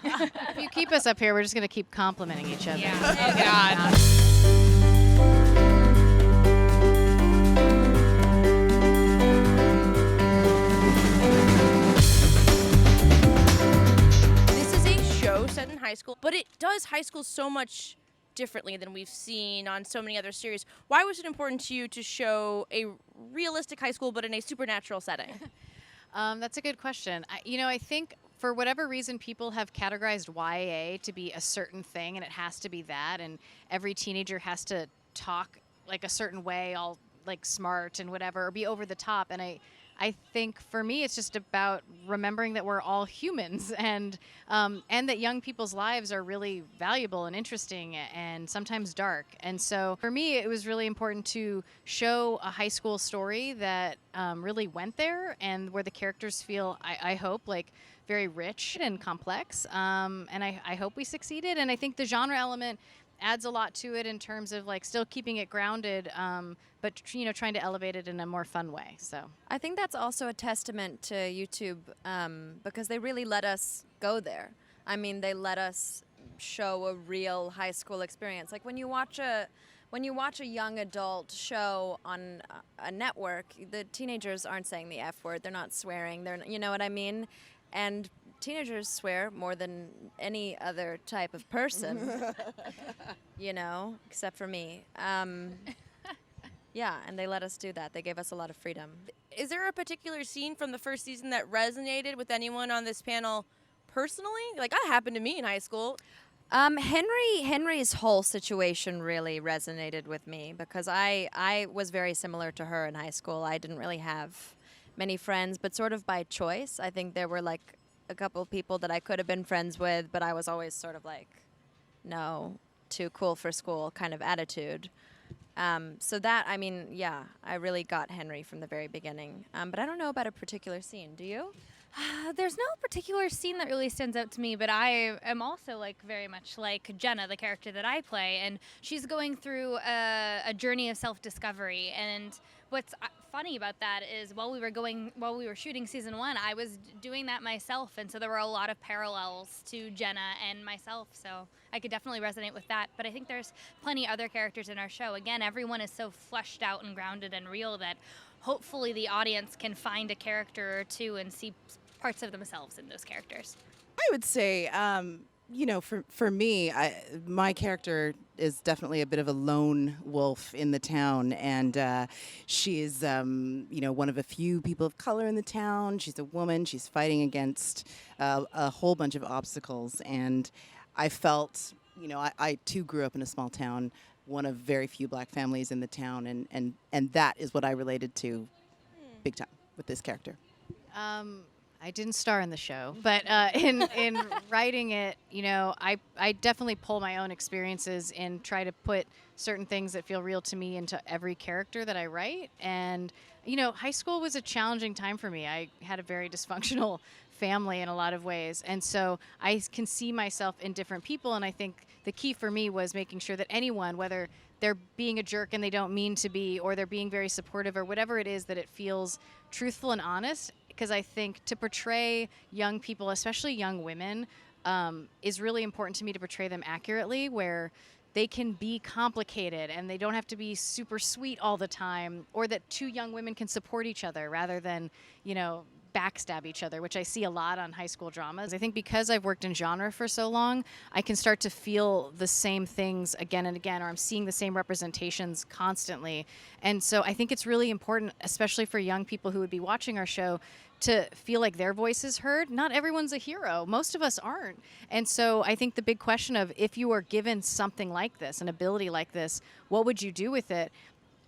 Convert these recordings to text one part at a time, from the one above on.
If you keep us up here, we're just going to keep complimenting each other. Yeah. Oh, God. This is a show set in high school, but it does high school so much differently than we've seen on so many other series. Why was it important to you to show a realistic high school but in a supernatural setting? That's a good question. I think for whatever reason, people have categorized YA to be a certain thing, and it has to be that, and every teenager has to talk like a certain way, all like smart and whatever, or be over the top. And I think for me, it's just about remembering that we're all humans, and that young people's lives are really valuable and interesting and sometimes dark. And so for me, it was really important to show a high school story that really went there, and where the characters feel, I hope, like very rich and complex. And I hope we succeeded. And I think the genre element adds a lot to it in terms of like still keeping it grounded, but trying to elevate it in a more fun way. So I think that's also a testament to YouTube, because they really let us go there. I mean, they let us show a real high school experience. Like when you watch a young adult show on a network, the teenagers aren't saying the F word. They're not swearing. You know what I mean? And teenagers swear more than any other type of person, except for me. Yeah, and they let us do that. They gave us a lot of freedom. Is there a particular scene from the first season that resonated with anyone on this panel personally? Like, that happened to me in high school. Henry's whole situation really resonated with me because I was very similar to her in high school. I didn't really have many friends, but sort of by choice. I think there were like a couple of people that I could have been friends with, but I was always sort of like, no, too cool for school kind of attitude. So that, I mean, yeah, I really got Henry from the very beginning. But I don't know about a particular scene. Do you? There's no particular scene that really stands out to me, but I am also like very much like Jenna, the character that I play, and she's going through a journey of self-discovery. And what's funny about that is while we were shooting season 1, I was doing that myself, and so there were a lot of parallels to Jenna and myself. So I could definitely resonate with that. But I think there's plenty other characters in our show. Again, everyone is so fleshed out and grounded and real that hopefully the audience can find a character or two and see parts of themselves in those characters. I would say, for me, my character is definitely a bit of a lone wolf in the town, and she is, one of a few people of color in the town. She's a woman. She's fighting against a whole bunch of obstacles, and I felt, I too grew up in a small town, one of very few black families in the town, and that is what I related to big time with this character. I didn't star in the show, but in writing it, I definitely pull my own experiences and try to put certain things that feel real to me into every character that I write. And, high school was a challenging time for me. I had a very dysfunctional family in a lot of ways. And so I can see myself in different people. And I think the key for me was making sure that anyone, whether they're being a jerk and they don't mean to be, or they're being very supportive or whatever it is, that it feels truthful and honest. Because I think to portray young people, especially young women, is really important to me to portray them accurately, where they can be complicated and they don't have to be super sweet all the time, or that two young women can support each other rather than, backstab each other, which I see a lot on high school dramas. I think because I've worked in genre for so long, I can start to feel the same things again and again, or I'm seeing the same representations constantly. And so I think it's really important, especially for young people who would be watching our show, to feel like their voice is heard. Not everyone's a hero. Most of us aren't. And so I think the big question of, if you were given something like this, an ability like this, what would you do with it?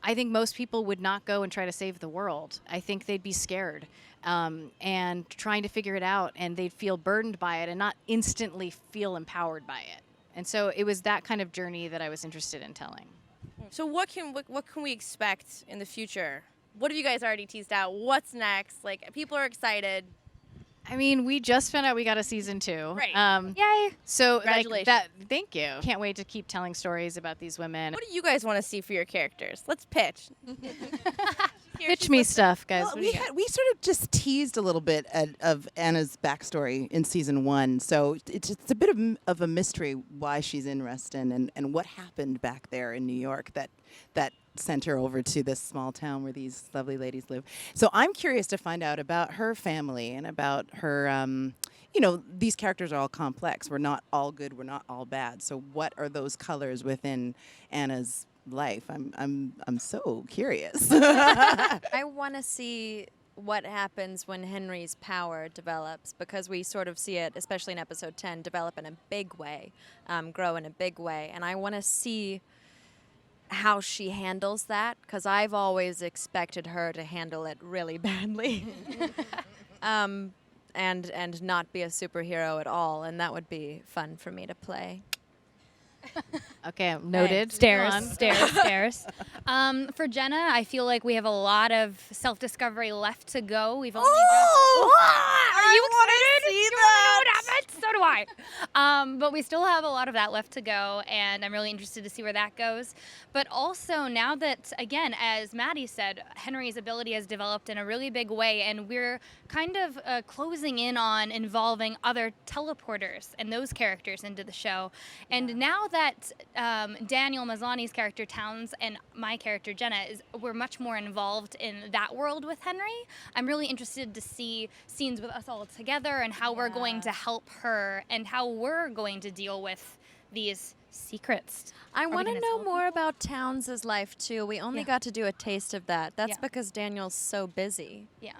I think most people would not go and try to save the world. I think they'd be scared and trying to figure it out, and they'd feel burdened by it and not instantly feel empowered by it. And so it was that kind of journey that I was interested in telling. So what can we expect in the future? What have you guys already teased out? What's next? Like, people are excited. I mean, we just found out we got a season 2. Right. Yay. So Congratulations. Thank you. Can't wait to keep telling stories about these women. What do you guys want to see for your characters? Let's pitch. Pitch me stuff, guys. Well, What do you got? we sort of just teased a little bit of Anna's backstory in season 1, so it's a bit of a mystery why she's in Reston and what happened back there in New York that sent her over to this small town where these lovely ladies live. So I'm curious to find out about her family and about her. These characters are all complex. We're not all good. We're not all bad. So what are those colors within Anna's life? I'm so curious. I want to see what happens when Henry's power develops, because we sort of see it, especially in episode 10, develop in a big way, grow in a big way. And I want to see how she handles that, because I've always expected her to handle it really badly. And not be a superhero at all, and that would be fun for me to play. Okay, noted. Stairs, Go on. stairs. For Jenna, I feel like we have a lot of self-discovery left to go. We've only Are you excited? You wanna know what happened? So do I. But we still have a lot of that left to go, and I'm really interested to see where that goes. But also now that, again, as Maddie said, Henry's ability has developed in a really big way, and we're kind of closing in on involving other teleporters and those characters into the show. And now that Daniel Mazzani's character Towns and my character Jenna we're much more involved in that world with Henry, I'm really interested to see scenes with us all together and how we're going to help her and how we're going to deal with these secrets. I we want to gonna know tell more about Towns' life too. We only got to do a taste of that. That's Yeah. because Daniel's so busy. Yeah.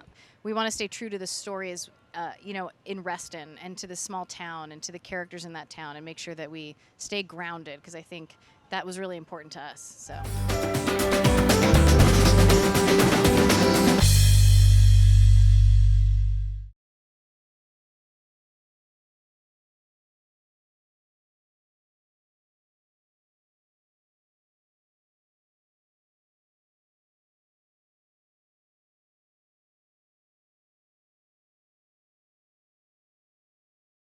We want to stay true to the stories, in Reston and to the small town and to the characters in that town and make sure that we stay grounded, because I think that was really important to us. So.